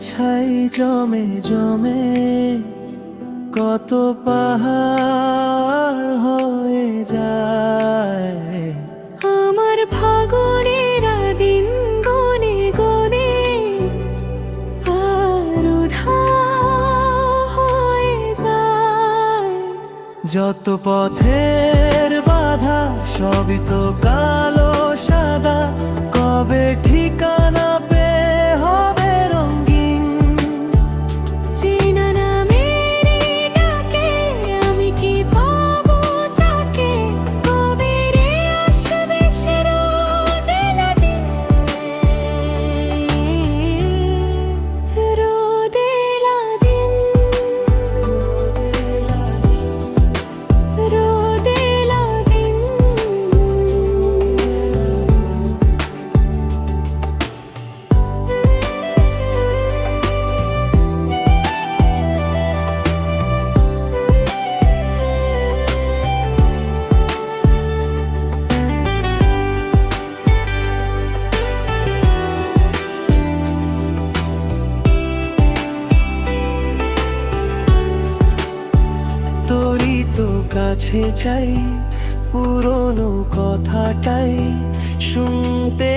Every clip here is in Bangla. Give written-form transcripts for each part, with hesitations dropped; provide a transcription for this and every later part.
ছাই জমে জমে কত পাহাড় হয়ে যায়। আমার ফাগুনেরা দিন গনে গনে আর উধাও হয়ে যায়। যত পথের বাধা সবই তো কালো সাদা, কবে ঠিকানা পেয়ে হবে রঙিন। চেনা নামের ডাকে আমি কি পাবো তাকে, কবে রে আসবে সে রোদেলা দিন। রোদেলা দিন, রোদেলা দিন। তোরই তো কাছে চাই পুরনো কথাটাই শুনতে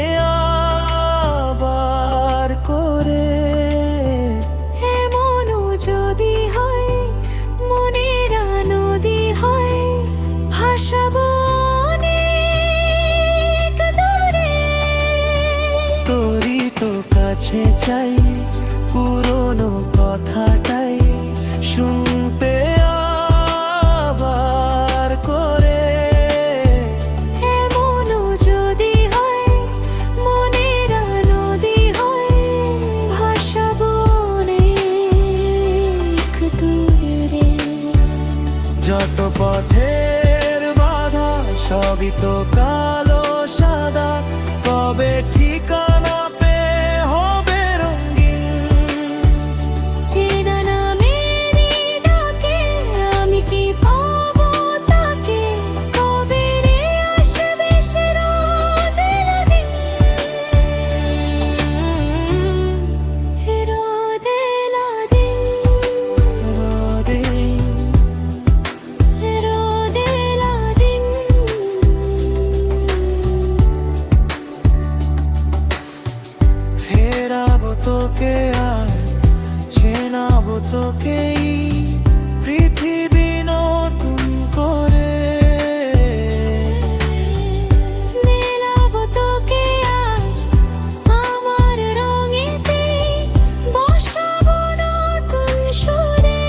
আবার করে। এমনও যদি হয় মনেরা নদী হয়, ভাসাবো অনেক দূরে। তোরই তো কাছে চাই পুরনো কথাটাই শুনতে আবার করে। এমনও যদি হয় মনেরা নদী হয়, ভাসাবো অনেক দূরে। যত পথের বাধা সবই তো কালো সাদা, কবে ঠিকানা পেয়ে হবে রঙিন। চেনা নামের ডাকে আমি কি পাবো তাকে, কবে রে আসবে সে রোদেলা দিন। রোদেলা দিন, রোদেলা দিন। ফেরাবো তোকে আর চেনাবো তোকেই পৃথিবী নতুন করে। মেলাবো তোকে আজ আমার রঙেতে, বসাবো নতুন সুরে।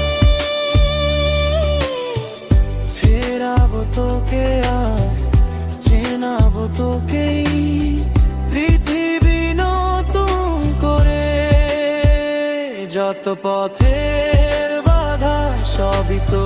ফেরাবো তোকে আর চেনাবো তোকেই পৃথিবী নতুন করে। যত পথের বাধা সবই তো